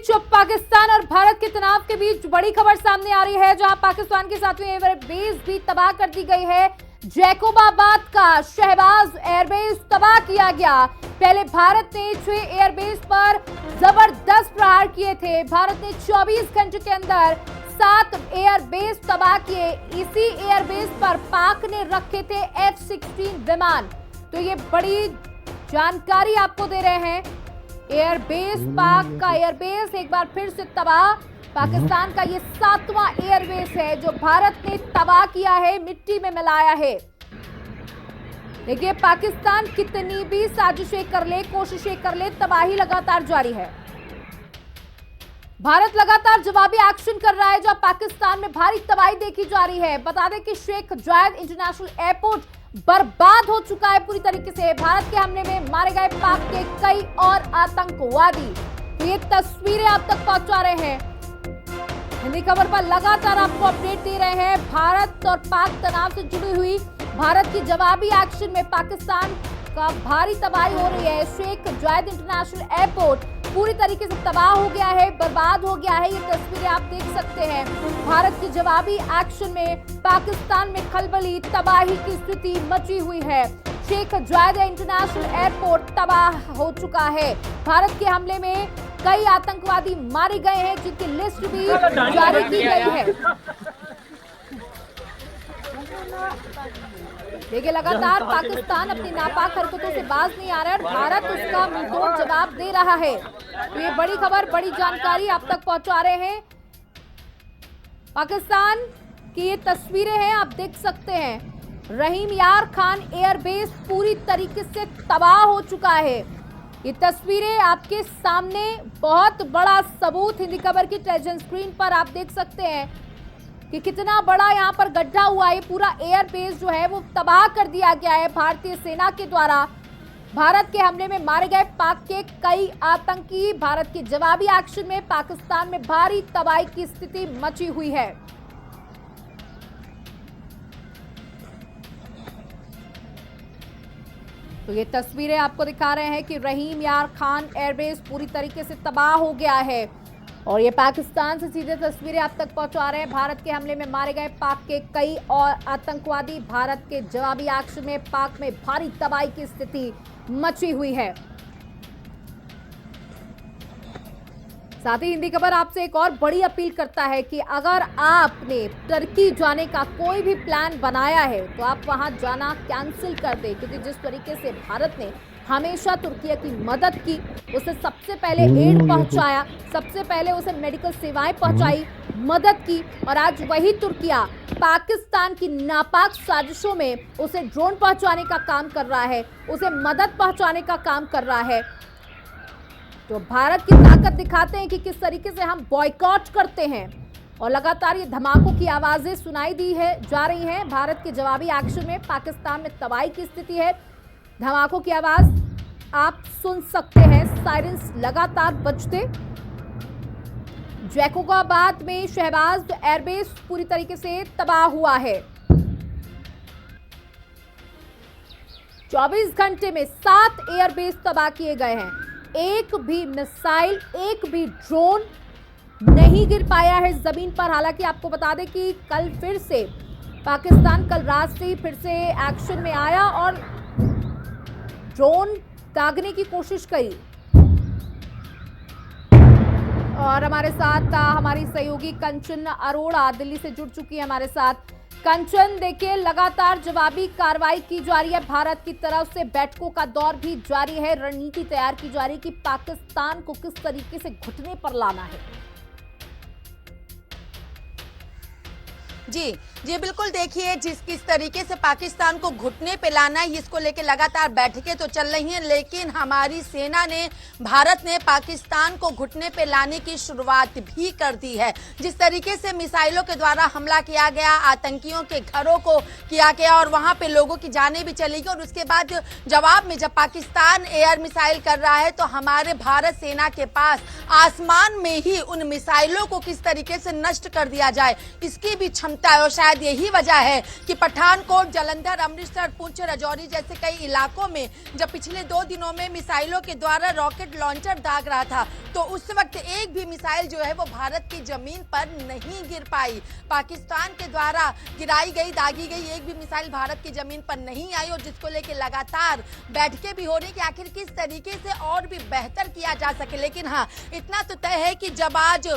बीच पाकिस्तान और भारत के तनाव के बीच बड़ी खबर सामने आ रही है, जहां पाकिस्तान की 7वीं एयरबेस भी तबाह कर दी गई है। जैकोबाबाद का शहबाज एयरबेस तबाह किया गया। पहले भारत ने 6 एयरबेस पर जबरदस्त प्रहार किए थे। भारत ने 24 घंटे के अंदर 7 एयरबेस तबाह किए। इसी एयरबेस पर पाक ने रखे थे F-16 विमान। तो ये बड़ी जानकारी आपको दे रहे हैं। एयरबेस, पाक का एयरबेस एक बार फिर से तबाह। पाकिस्तान का ये 7वां एयरबेस है जो भारत ने तबाह किया है, मिट्टी में मिलाया है। देखिए, पाकिस्तान कितनी भी साजिशें कर ले, कोशिशें कर ले, तबाही लगातार जारी है। भारत लगातार जवाबी एक्शन कर रहा है, जहां पाकिस्तान में भारी तबाही देखी जा रही है। बता दें कि शेख जायद इंटरनेशनल एयरपोर्ट बर्बाद हो चुका है पूरी तरीके से। भारत के हमले में मारे गए पाक के कई और आतंकवादी। तो ये तस्वीरें आप तक पहुंचा रहे हैं। हिंदी खबर पर लगातार आपको अपडेट दे रहे हैं। भारत और पाक तनाव से जुड़ी हुई भारत की जवाबी एक्शन में पाकिस्तान का भारी तबाही हो रही है। शेख जायद इंटरनेशनल एयरपोर्ट पूरी तरीके से तबाह हो गया है, बर्बाद हो गया है। ये तस्वीरें आप देख सकते हैं। भारत की जवाबी एक्शन में पाकिस्तान में खलबली, तबाही की स्थिति मची हुई है। शेख जायद इंटरनेशनल एयरपोर्ट तबाह हो चुका है। भारत के हमले में कई आतंकवादी मारे गए हैं, जिनकी लिस्ट भी जारी की गई है। देखिए, लगातार पाकिस्तान अपनी नापाक हरकतों से बाज नहीं आ रहा है और भारत उसका मुंहतोड़ जवाब दे रहा है। तो ये बड़ी खबर, बड़ी जानकारी आप तक पहुंचा रहे हैं। पाकिस्तान की ये तस्वीरें हैं, आप देख सकते हैं। रहीम यार खान एयरबेस पूरी तरीके से तबाह हो चुका है। ये तस्वीरें आपके सामने, बहुत बड़ा सबूत हिंदी खबर की टेलीविजन स्क्रीन पर आप देख सकते हैं कि कितना बड़ा यहाँ पर गड्ढा हुआ है। पूरा एयरबेस जो है वो तबाह कर दिया गया है भारतीय सेना के द्वारा। भारत के हमले में मारे गए पाक के कई आतंकी। भारत के जवाबी एक्शन में पाकिस्तान में भारी तबाही की स्थिति मची हुई है। तो ये तस्वीरें आपको दिखा रहे हैं कि रहीम यार खान एयरबेस पूरी तरीके से तबाह हो गया है। और ये पाकिस्तान से सीधे तस्वीरें आप तक पहुंचा रहे हैं। भारत के हमले में मारे गए पाक के कई और आतंकवादी। भारत के जवाबी एक्शन में पाक में भारी तबाही की स्थिति मची हुई है। साथ ही हिंदी खबर आपसे एक और बड़ी अपील करता है कि अगर आपने टर्की जाने का कोई भी प्लान बनाया है तो आप वहां जाना कैंसिल कर दें, क्योंकि जिस तरीके से भारत ने हमेशा तुर्की की मदद की, उसे सबसे पहले एड पहुंचाया, सबसे पहले उसे मेडिकल सेवाएं पहुंचाई, मदद की, और आज वही तुर्किया पाकिस्तान की नापाक साजिशों में उसे ड्रोन पहुंचाने का काम कर रहा है, उसे मदद पहुंचाने का काम कर रहा है। तो भारत की ताकत दिखाते हैं कि किस तरीके से हम बॉयकॉट करते हैं। और लगातार ये धमाकों की आवाजें सुनाई दी है जा रही हैं। भारत के जवाबी एक्शन में पाकिस्तान में तबाही की स्थिति है। धमाकों की आवाज आप सुन सकते हैं, सायरन्स लगातार बजते। जैकोबाबाद में शहबाज एयरबेस पूरी तरीके से तबाह हुआ है। 24 घंटे में 7 एयरबेस तबाह किए गए हैं। एक भी मिसाइल, एक भी ड्रोन नहीं गिर पाया है जमीन पर। हालांकि आपको बता दें कि कल फिर से पाकिस्तान कल रात से ही फिर से एक्शन में आया और ड्रोन दागने की कोशिश करी। और हमारे साथ हमारी सहयोगी कंचन अरोड़ा दिल्ली से जुड़ चुकी है हमारे साथ। कंचन, देखिए, लगातार जवाबी कार्रवाई की जा रही है भारत की तरफ से। बैठकों का दौर भी जारी है, रणनीति तैयार की जा रही है कि पाकिस्तान को किस तरीके से घुटने पर लाना है। जी जी बिल्कुल, देखिए किस तरीके से पाकिस्तान को घुटने पे लाना है, इसको लेकर लगातार बैठकें तो चल रही हैं, लेकिन हमारी सेना ने, भारत ने पाकिस्तान को घुटने पे लाने की शुरुआत भी कर दी है। जिस तरीके से मिसाइलों के द्वारा हमला किया गया, आतंकियों के घरों को किया गया और वहां पे लोगों की जानें भी चली गई, और उसके बाद जवाब में जब पाकिस्तान एयर मिसाइल कर रहा है तो हमारे भारत सेना के पास आसमान में ही उन मिसाइलों को किस तरीके से नष्ट कर दिया जाए, इसकी भी क्षमता बनता है और शायद यही वजह है कि पठानकोट, जालंधर, अमृतसर, पुंछ, राजौरी जैसे कई इलाकों में जब पिछले 2 दिनों में मिसाइलों के द्वारा रॉकेट लॉन्चर दाग रहा था तो उस वक्त एक भी मिसाइल जो है वो भारत की जमीन पर नहीं गिर पाई। पाकिस्तान के द्वारा गिराई गई, दागी गई एक भी मिसाइल भारत की जमीन पर नहीं आई और जिसको लेके लगातार बैठकें भी हो रही कि आखिर किस तरीके से और भी बेहतर किया जा सके। लेकिन हाँ, इतना तो तय है कि जब आज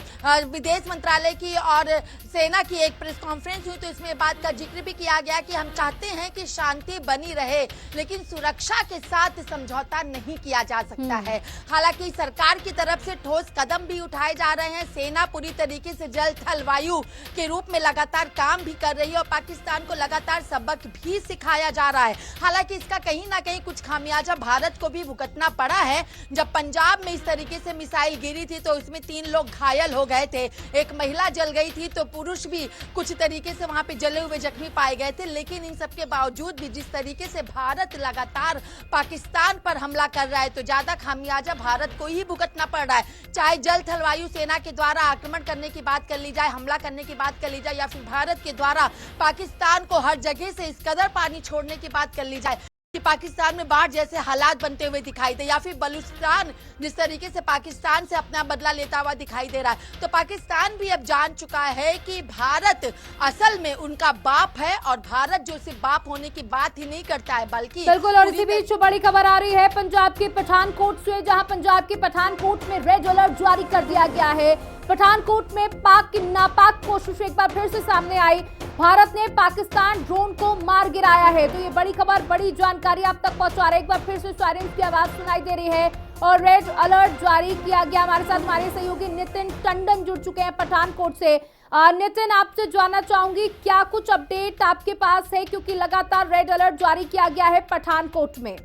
विदेश मंत्रालय की और सेना की एक प्रेस कॉन्फ्रेंस हुई तो इसमें बात का जिक्र भी किया गया कि हम चाहते हैं कि शांति बनी रहे लेकिन सुरक्षा के साथ समझौता नहीं किया जा सकता है। हालांकि सरकार की तरफ से ठोस कदम भी उठाए जा रहे हैं। सेना पूरी तरीके से जल, थल, वायु के रूप में लगातार काम भी कर रही है और पाकिस्तान को लगातार सबक भी सिखाया जा रहा है। हालांकि इसका कहीं ना कहीं कुछ खामियाजा भारत को भी भुगतना पड़ा है। जब पंजाब में इस तरीके से मिसाइल गिरी थी तो इसमें 3 लोग घायल हो गए थे, एक महिला जल गई थी तो पुरुष भी कुछ तरीके से वहां पे जले हुए जख्मी पाए गए थे। लेकिन इन सब के बावजूद भी जिस तरीके से भारत लगातार पाकिस्तान पर हमला कर रहा है तो ज्यादा खामियाजा भारत को ही भुगतना पड़ रहा है। चाहे जल, थल, वायु सेना के द्वारा आक्रमण करने की बात कर ली जाए, हमला करने की बात कर ली जाए या फिर भारत के द्वारा पाकिस्तान को हर जगह से इस कदर पानी छोड़ने की बात कर ली जाए कि पाकिस्तान में बाढ़ जैसे हालात बनते हुए दिखाई दे या फिर बलूचिस्तान जिस तरीके से पाकिस्तान से अपना बदला लेता हुआ दिखाई दे रहा है तो पाकिस्तान भी अब जान चुका है कि भारत असल में उनका बाप है और भारत जो सिर्फ बाप होने की बात ही नहीं करता है बल्कि बिल्कुल। और इसी बीच बड़ी खबर आ रही है पंजाब के पठानकोट से, जहां पंजाब के पठानकोट में रेड अलर्ट जारी कर दिया गया है। पठानकोट में पाक की नापाक कोशिश एक बार फिर से सामने आई। भारत ने पाकिस्तान ड्रोन को मार गिराया है। तो ये बड़ी खबर, बड़ी जानकारी आप तक पहुंचा रहे। एक बार फिर से सायरन की आवाज सुनाई दे रही है और रेड अलर्ट जारी किया गया। हमारे साथ हमारे सहयोगी नितिन टंडन जुड़ चुके हैं पठानकोट से। नितिन, आपसे जानना चाहूंगी क्या कुछ अपडेट आपके पास है, क्योंकि लगातार रेड अलर्ट जारी किया गया है पठानकोट में।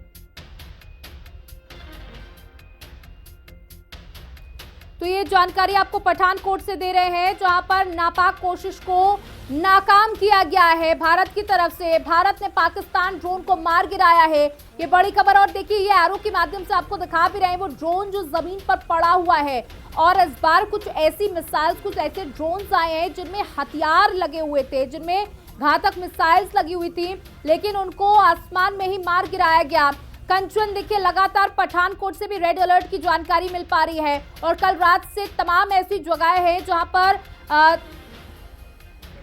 तो ये जानकारी आपको पठानकोट से दे रहे हैं जहां पर नापाक कोशिश को नाकाम किया गया है भारत की तरफ से। भारत ने पाकिस्तान ड्रोन को मार गिराया है, ये बड़ी खबर। और देखिए, ये एरो के माध्यम से आपको दिखा भी रहे हैं वो ड्रोन जो जमीन पर पड़ा हुआ है। और इस बार कुछ ऐसी मिसाइल्स, कुछ ऐसे ड्रोन्स आए हैं जिनमें हथियार लगे हुए थे, जिनमें घातक मिसाइल्स लगी हुई थी, लेकिन उनको आसमान में ही मार गिराया गया। कंचन, देखिए लगातार पठानकोट से भी रेड अलर्ट की जानकारी मिल पा रही है और कल रात से तमाम ऐसी जगह है जहां पर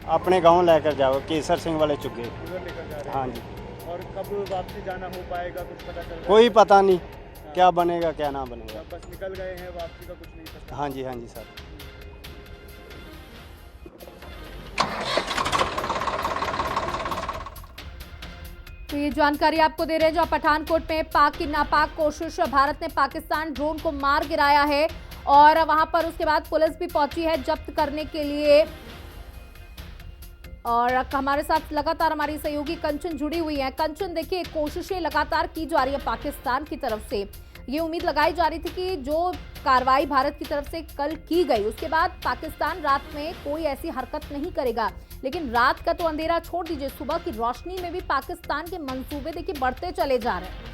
अपने गांव लेकर जाओ, केसर सिंह वाले चुके। हाँ जी। और कब वापसी जाना हो पाएगा कुछ पता चल रहा है? कोई पता नहीं क्या बनेगा क्या ना बनेगा। बस निकल गए हैं, वापसी का कुछ नहीं पता। हाँ जी सर। तो ये जानकारी आपको दे रहे हैं जो पठानकोट में पाक की नापाक कोशिश, भारत ने पाकिस्तान ड्रोन को मार गिराया है और वहां पर उसके बाद पुलिस भी पहुंची है जब्त करने के लिए। और हमारे साथ लगातार हमारी सहयोगी कंचन जुड़ी हुई है। कंचन, देखिए कोशिशें लगातार की जा रही है पाकिस्तान की तरफ से। ये उम्मीद लगाई जा रही थी कि जो कार्रवाई भारत की तरफ से कल की गई उसके बाद पाकिस्तान रात में कोई ऐसी हरकत नहीं करेगा, लेकिन रात का तो अंधेरा छोड़ दीजिए, सुबह की रोशनी में भी पाकिस्तान के मंसूबे देखिए बढ़ते चले जा रहे हैं।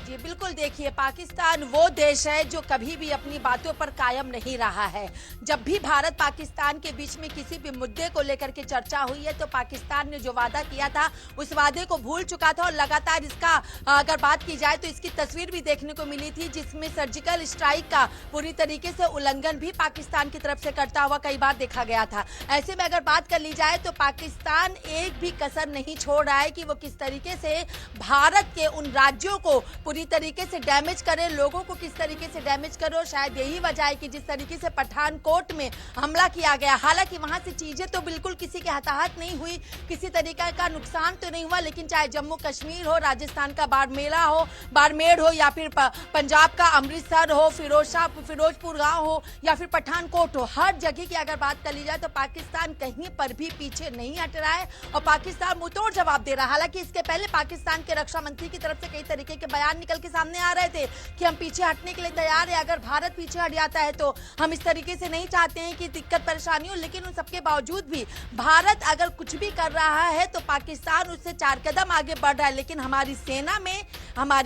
जी बिल्कुल, देखिए पाकिस्तान वो देश है जो कभी भी अपनी बातों पर कायम नहीं रहा है। जब भी भारत पाकिस्तान के बीच में किसी भी मुद्दे को लेकर के चर्चा हुई है तो पाकिस्तान ने जो वादा किया था उस वादे को भूल चुका था और लगातार इसका अगर बात की जाए तो इसकी तस्वीर भी देखने को मिली थी जिसमें सर्जिकल स्ट्राइक का पूरी तरीके से उल्लंघन भी पाकिस्तान की तरफ से करता हुआ कई बार देखा गया था। ऐसे में अगर बात कर ली जाए तो पाकिस्तान एक भी कसर नहीं छोड़ रहा है कि वो किस तरीके से भारत के उन राज्यों को पूरी तरीके से डैमेज करे, लोगों को किस तरीके से डैमेज करे। और शायद यही वजह है कि जिस तरीके से पठानकोट में हमला किया गया, हालांकि वहां से चीजें तो बिल्कुल किसी के हताहत नहीं हुई, किसी तरीके का नुकसान तो नहीं हुआ, लेकिन चाहे जम्मू कश्मीर हो, राजस्थान का बाड़मेर हो या फिर पंजाब का अमृतसर हो, फिरोजपुर गांव हो या फिर पठानकोट हो, हर जगह की अगर बात कर ली जाए तो पाकिस्तान कहीं पर भी पीछे नहीं हट रहा है और पाकिस्तान मुंहतोड़ जवाब दे रहा है। हालांकि इसके पहले पाकिस्तान के रक्षा मंत्री की तरफ से कई तरीके के बयान निकल के सामने आ रहे थे कि हम पीछे हटने के लिए तैयार है, अगर भारत पीछे हट जाता है तो हम इस तरीके से नहीं चाहते हैं कि दिक्कत परेशानी हो। लेकिन उन सबके बावजूद भी भारत अगर कुछ भी कर रहा है तो पाकिस्तान उससे 4 कदम आगे बढ़ रहा है। लेकिन हमारी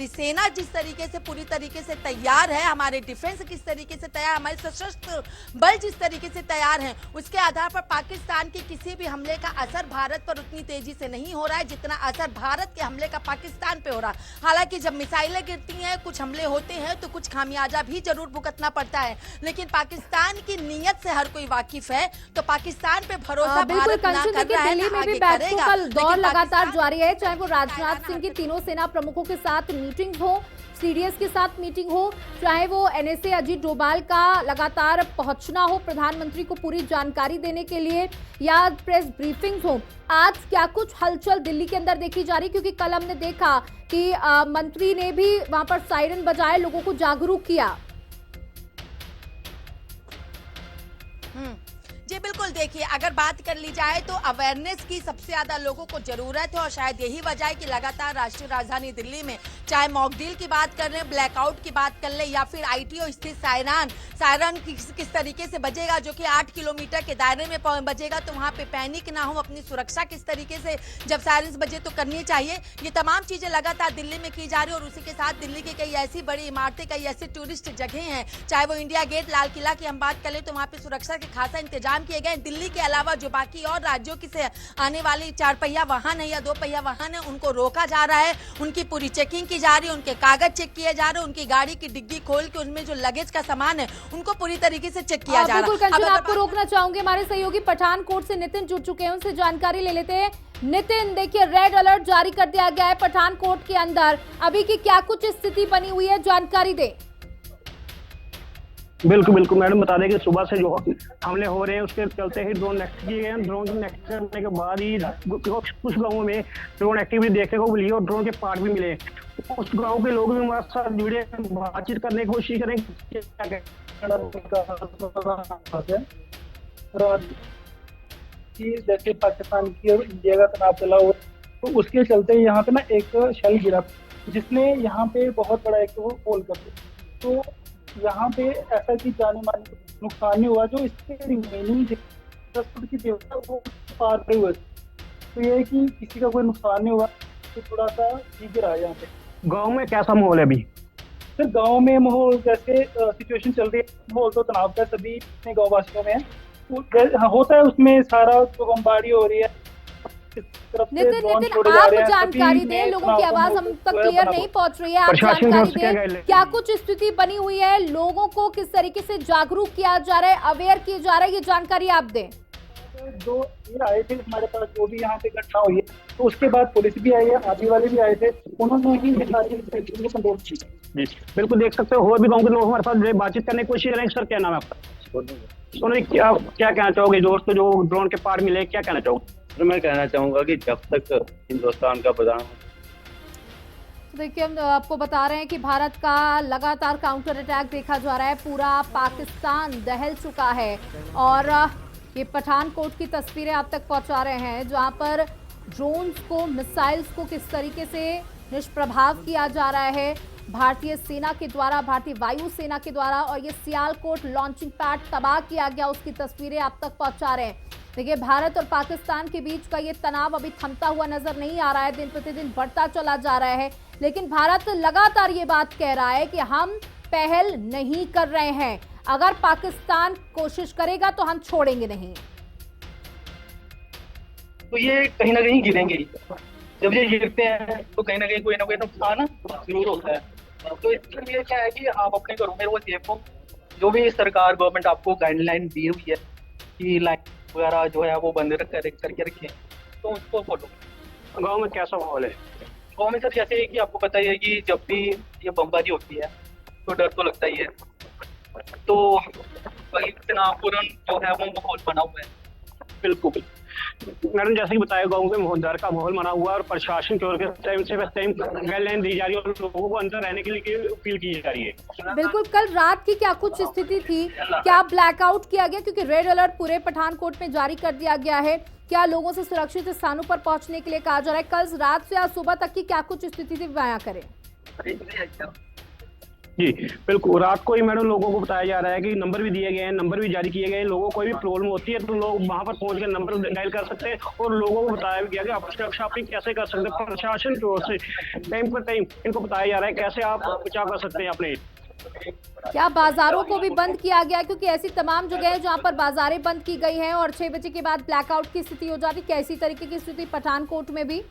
सेना जिस तरीके से पूरी तरीके से तैयार है, हमारे डिफेंस किस तरीके से तैयार, हमारे सशस्त्र बल जिस तरीके से तैयार हैं, उसके आधार पर पाकिस्तान के किसी भी हमले का असर भारत पर उतनी तेजी से नहीं हो रहा है जितना असर भारत के हमले का पाकिस्तान पे हो रहा है। हालांकि जब मिसाइलें गिरती हैं, कुछ हमले होते हैं तो कुछ खामियाजा भी जरूर भुगतना पड़ता है, लेकिन पाकिस्तान की नीयत से हर कोई वाकिफ है। तो पाकिस्तान पे भरोसा भारत ना कर रहा है, दिल्ली में भी आगे बैठकों करेगा। का दौर लेकिन लगातार जारी है, चाहे वो राजनाथ सिंह की तीनों सेना प्रमुखों के साथ मीटिंग हो, सीडीएस के साथ मीटिंग हो, चाहे वो एनएसए अजीत डोभाल का लगातार पहुंचना हो प्रधानमंत्री को पूरी जानकारी देने के लिए, या प्रेस ब्रीफिंग हो। आज क्या कुछ हलचल दिल्ली के अंदर देखी जा रही, क्योंकि कल हमने देखा कि मंत्री ने भी वहां पर सायरन बजाए, लोगों को जागरूक किया। जी बिल्कुल, देखिए अगर बात कर ली जाए तो अवेयरनेस की सबसे ज्यादा लोगों को जरूरत है और शायद यही वजह है कि लगातार राष्ट्रीय राजधानी दिल्ली में चाहे मॉकड्रिल की बात कर रहे हैं, ब्लैकआउट की बात कर ले, या फिर आईटीओ स्थित सायरन किस तरीके से बजेगा जो कि 8 किलोमीटर के दायरे में बजेगा, तो वहां पे पैनिक ना हो, अपनी सुरक्षा किस तरीके से जब सायरन बजे तो करनी चाहिए। ये तमाम चीजें लगातार दिल्ली में की जा रही है और उसी के साथ दिल्ली की कई ऐसी बड़ी इमारतें, कई ऐसी टूरिस्ट जगह हैं, चाहे वो इंडिया गेट, लाल किला की हम बात कर ले तो वहां पे सुरक्षा के खासा इंतजाम किए गए। दिल्ली के अलावा जो बाकी और राज्यों की से आने वाली 4 पहिया वाहन है या 2 पहिया वाहन है, उनको रोका जा रहा है, उनकी पूरी चेकिंग की जा रही है, उनके कागज चेक किए जा रहे हैं, उनकी गाड़ी की डिग्गी खोल के उनमें जो लगेज का सामान है उनको पूरी तरीके से चेक किया जा रहा है। बिल्कुल, आपको रोकना चाहूंगी, हमारे सहयोगी पठानकोट से नितिन जुड़ चुके हैं, उनसे जानकारी ले लेते हैं। नितिन, देखिए रेड अलर्ट जारी कर दिया गया है पठानकोट के अंदर, अभी की क्या कुछ स्थिति बनी हुई है, जानकारी दें। बिल्कुल बिल्कुल मैडम, बता दें कि सुबह से जो हमले हो रहे हैं उसके चलते ही ड्रोन नेक्स्ट किए गए। ड्रोन नेक्स्ट करने के बाद ही कुछ गाँवों में ड्रोन एक्टिविटी देखने को मिली और ड्रोन के पार्ट भी मिले। उस गांव के लोग भी हमारे साथ जुड़े, बातचीत करने की कोशिश करें। जैसे पाकिस्तान की और इंडिया का तनाव चला हुआ, तो उसके चलते यहाँ पे ना एक शेल गिरा जिसने यहाँ पे बहुत बड़ा एक होल कर दिया। तो यहाँ पे ऐसा कि जाने माने नुकसान नहीं हुआ, जो इसके रिमेनिंग 10 फुट की दीवार वो पार पे हुए। तो ये है कि किसी का कोई नुकसान नहीं हुआ, तो थोड़ा सा ठीक रहा यहाँ पे। गांव में कैसा माहौल है अभी? सर गांव में माहौल जैसे सिचुएशन चल रही है, माहौल तो तनाव का सभी अपने गाँव वासियों में है, होता है उसमें सारा जो बमबारी हो रही है। नितिन, आप जानकारी दें, लोगों की आवाज हम तक क्लियर नहीं पहुंच रही है, आप जानकारी दें क्या कुछ स्थिति बनी हुई है, लोगों को किस तरीके से जागरूक किया जा रहा है, अवेयर किया जा रहा है, ये जानकारी आप दें। जो ये आए थे हमारे पास, जो भी यहाँ पे घटना हुई है, तो उसके बाद पुलिस भी आई है, आर्मी वाले भी आए थे, उन्होंने भी कंट्रोल की। जी बिल्कुल, देख सकते हो और भी गाँव के लोग हमारे साथ बातचीत करने की कोशिश करेंगे। सर क्या नाम है आपका? सोनी, क्या कहना चाहोगे दोस्त, जो ड्रोन के पार्ट मिले, क्या कहना चाहोगे? तो मैं कहना चाहूंगा कि जब तक हिंदुस्तान का प्रधानमंत्री, देखिए हम आपको बता रहे हैं कि भारत का लगातार काउंटर अटैक देखा जा रहा है, पूरा पाकिस्तान दहल चुका है और ये पठानकोट की तस्वीरें आप तक पहुंचा रहे हैं जहां पर ड्रोन्स को, मिसाइल्स को किस तरीके से निष्प्रभाव किया जा रहा है भारतीय सेना के द्वारा, भारतीय वायु सेना के द्वारा, और ये सियालकोट लॉन्चिंग पैड तबाह किया गया, उसकी तस्वीरें आप तक पहुंचा रहे हैं। देखिए भारत और पाकिस्तान के बीच का ये तनाव अभी थमता हुआ नजर नहीं आ रहा है, दिन प्रतिदिन बढ़ता चला जा रहा है, लेकिन भारत लगातार ये बात कह रहा है कि हम पहल नहीं कर रहे हैं, अगर पाकिस्तान कोशिश करेगा तो हम छोड़ेंगे नहीं। तो ये कहीं ना कहीं गिरेंगे, जब ये गिरते हैं तो कहीं ना कहीं कोई ना कोई नुकसान जरूर होता है। तो इसके लिए क्या है कि आप अपने घरों में वो सेफ हो, जो भी सरकार गवर्नमेंट आपको गाइडलाइन दी हुई है कि लाइट वगैरह जो है वो बंद करके रखें, तो उसको फॉलो। गांव में कैसा माहौल है? गाँव में सर जैसे कि आपको पता ही है कि जब भी ये बमबारी होती है तो डर तो लगता ही है, तो वही तनावपूर्ण जो है वो माहौल बना हुआ है। बिल्कुल मैडम, जैसे कि बताया गाँव में डर का माहौल बना हुआ है और प्रशासन की ओर से गाइडलाइन दी जा रही है और लोगों को अंदर रहने के लिए अपील की जा रही है। बिल्कुल, कल रात की क्या कुछ स्थिति थी, क्या ब्लैकआउट किया गया, क्योंकि रेड अलर्ट पूरे पठानकोट में जारी कर दिया गया है, क्या लोगों से सुरक्षित स्थानों पर पहुंचने के लिए कहा जा रहा है, कल रात से आज सुबह तक की क्या कुछ स्थिति थी, बयां करें। जी बिल्कुल, रात को ही मैडम लोगों को बताया जा रहा है कि नंबर भी दिए गए हैं, नंबर भी जारी किए गए हैं। लोगों को कोई भी प्रॉब्लम होती है तो लोग वहां पर पहुंच कर नंबर डायल कर सकते हैं, और लोगों को बताया भी गया कि आप शॉपिंग कैसे कर सकते हैं। प्रशासन की ओर से टाइम पर टाइम इनको बताया जा रहा है कैसे आप बचाव कर सकते हैं अपने। क्या बाजारों को भी बंद किया गया, क्योंकि ऐसी तमाम जगह है जहां पर बाजारें बंद की गई हैं और 6 बजे के बाद ब्लैकआउट की स्थिति हो जाती, क्या इसी तरीके की स्थिति पठानकोट में भी?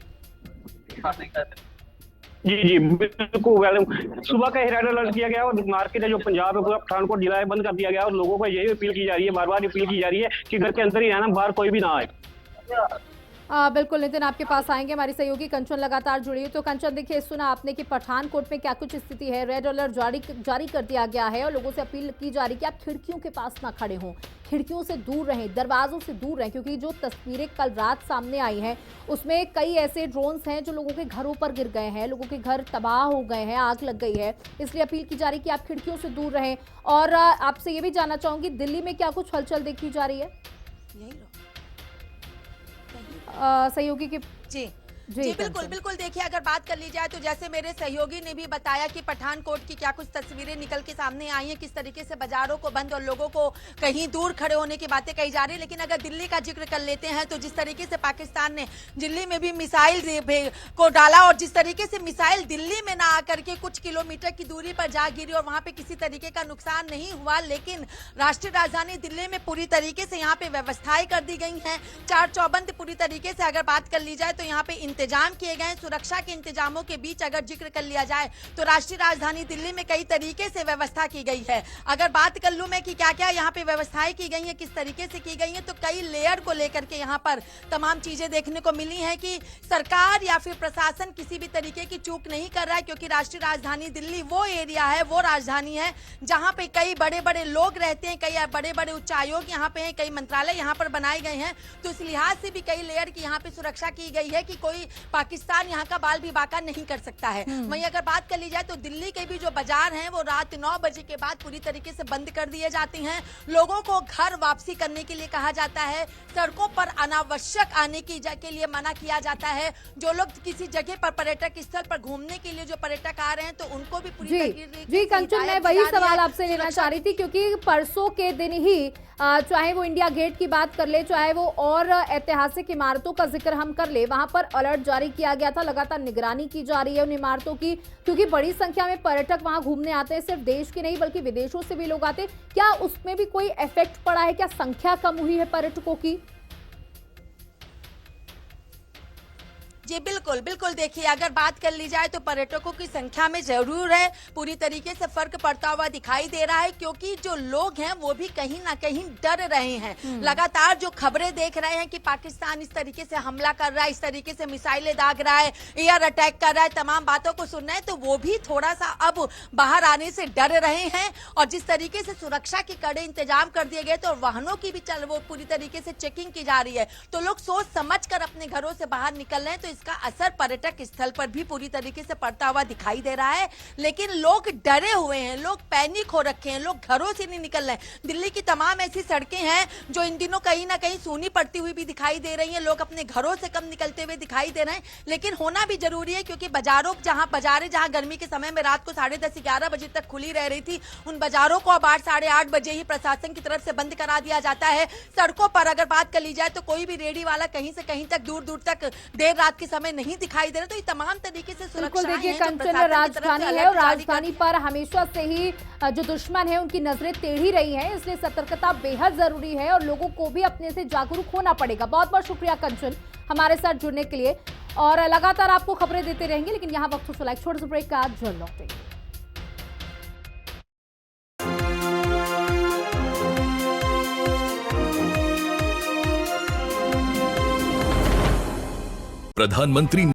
जी बिल्कुल मैडम, सुबह का ही रेड अलर्ट किया गया और मार्केट है जो पंजाब है पूरा पठानकोट जिला है बंद कर दिया गया, और लोगों को यही अपील की जा रही है, बार बार अपील की जा रही है कि घर के अंदर ही रहना, बाहर कोई भी ना आए। बिल्कुल नितिन, आपके पास आएंगे। हमारी सहयोगी कंचन लगातार जुड़ी है। तो कंचन, देखिए सुना आपने कि पठानकोट में क्या कुछ स्थिति है। रेड अलर्ट जारी कर दिया गया है और लोगों से अपील की जा रही है कि आप खिड़कियों के पास ना खड़े हों, खिड़कियों से दूर रहें, दरवाजों से दूर रहें, क्योंकि जो तस्वीरें कल रात सामने आई हैं उसमें कई ऐसे ड्रोन्स हैं जो लोगों के घरों पर गिर गए हैं, लोगों के घर तबाह हो गए हैं, आग लग गई है। इसलिए अपील की जा रही है कि आप खिड़कियों से दूर रहें। और आपसे ये भी जानना चाहूंगी, दिल्ली में क्या कुछ हलचल देखी जा रही है? सहयोगी की जी बिल्कुल देखिए, अगर बात कर ली जाए तो जैसे मेरे सहयोगी ने भी बताया कि पठानकोट की क्या कुछ तस्वीरें निकल के सामने आई हैं, किस तरीके से बाजारों को बंद और लोगों को कहीं दूर खड़े होने की बातें कही जा रही है। लेकिन अगर दिल्ली का जिक्र कर लेते हैं तो जिस तरीके से पाकिस्तान ने दिल्ली में भी मिसाइल को डाला और जिस तरीके से मिसाइल दिल्ली में ना आकर के कुछ किलोमीटर की दूरी पर जा गिरी और वहां पे किसी तरीके का नुकसान नहीं हुआ, लेकिन राष्ट्रीय राजधानी दिल्ली में पूरी तरीके से यहाँ पे व्यवस्थाएं कर दी गई हैं, चार चौबंद पूरी तरीके से अगर बात कर ली जाए तो यहाँ पे इंतजाम किए गए। सुरक्षा के इंतजामों के बीच अगर जिक्र कर लिया जाए तो राष्ट्रीय राजधानी दिल्ली में कई तरीके से व्यवस्था की गई है। अगर बात कर लूं मैं कि क्या क्या यहाँ पे व्यवस्थाएं की गई हैं, किस तरीके से की गई हैं, तो कई लेयर को लेकर के यहाँ पर तमाम चीजें देखने को मिली हैं कि सरकार या फिर प्रशासन किसी भी तरीके की चूक नहीं कर रहा है, क्योंकि राष्ट्रीय राजधानी दिल्ली वो एरिया है, वो राजधानी है जहां पे कई बड़े बड़े लोग रहते हैं, कई बड़े बड़े उच्चायोग यहाँ पे हैं, कई मंत्रालय यहाँ पर बनाए गए हैं। तो इस लिहाज से भी कई लेयर की यहाँ पे सुरक्षा की गई है कि कोई पाकिस्तान यहाँ का बाल भी बाका नहीं कर सकता है। वहीं अगर बात कर ली जाए तो दिल्ली के भी जो बाजार हैं वो रात 9 बजे के बाद पूरी तरीके से बंद कर दिए जाते हैं। लोगों को घर वापसी करने के लिए कहा जाता है, सड़कों पर अनावश्यक आने के लिए मना किया जाता है। जो लोग किसी जगह पर पर्यटक स्थल पर घूमने के लिए जो पर्यटक आ रहे हैं तो उनको भी पूरी तरीके जी कंचन, मैं वही सवाल आपसे लेना चाह रही थी, क्योंकि परसों के दिन ही चाहे वो इंडिया गेट की बात कर ले, चाहे वो और ऐतिहासिक इमारतों का जिक्र हम कर ले, वहां पर अलर्ट जारी किया गया था। लगातार निगरानी की जा रही है उन इमारतों की, क्योंकि बड़ी संख्या में पर्यटक वहां घूमने आते हैं, सिर्फ देश के नहीं बल्कि विदेशों से भी लोग आते हैं। क्या उसमें भी कोई इफेक्ट पड़ा है? क्या संख्या कम हुई है पर्यटकों की? जी बिल्कुल देखिए, अगर बात कर ली जाए तो पर्यटकों की संख्या में जरूर है पूरी तरीके से फर्क पड़ता हुआ दिखाई दे रहा है, क्योंकि जो लोग हैं वो भी कहीं ना कहीं डर रहे हैं। लगातार जो खबरें देख रहे हैं कि पाकिस्तान इस तरीके से हमला कर रहा है, इस तरीके से मिसाइलें दाग रहा है, एयर अटैक कर रहा है, तमाम बातों को सुन रहे हैं, तो वो भी थोड़ा सा अब बाहर आने से डर रहे हैं। और जिस तरीके से सुरक्षा के कड़े इंतजाम कर दिए गए तो वाहनों की भी वो पूरी तरीके से चेकिंग की जा रही है, तो लोग सोच समझ कर अपने घरों से बाहर निकल रहे हैं। तो इसका असर पर्यटक स्थल पर भी पूरी तरीके से पड़ता हुआ दिखाई दे रहा है। लेकिन लोग डरे हुए हैं, लोग पैनिक हो रखे हैं, लोग घरों से नहीं निकल रहे हैं। दिल्ली की तमाम ऐसी सड़कें हैं जो इन दिनों कहीं ना कहीं सूनी पड़ती हुई भी दिखाई दे रही हैं, लोग अपने घरों से कम निकलते हुए दिखाई दे रहे हैं। लेकिन होना भी जरूरी है, क्योंकि बाजारें जहां गर्मी के समय में रात को 10:30-11 बजे तक खुली रह रही थी, उन बाजारों को अब 8-8:30 बजे ही प्रशासन की तरफ से बंद करा दिया जाता है। सड़कों पर अगर बात कर ली जाए तो कोई भी रेडी वाला कहीं से कहीं तक दूर दूर तक देर रात के समय नहीं दिखाई दे रहा। तो ये तमाम तरीके से बिल्कुल देखिए कंचन, राजधानी है और राजधानी पर हमेशा से ही जो दुश्मन है उनकी नजरें टेढ़ी रही हैं, इसलिए सतर्कता बेहद जरूरी है और लोगों को भी अपने से जागरूक होना पड़ेगा। बहुत बहुत शुक्रिया कंचन हमारे साथ जुड़ने के लिए, और लगातार आपको खबरें देते रहेंगे। लेकिन यहाँ वक्त हो छोटे से ब्रेक का, जल्द लौटेंगे। प्रधानमंत्री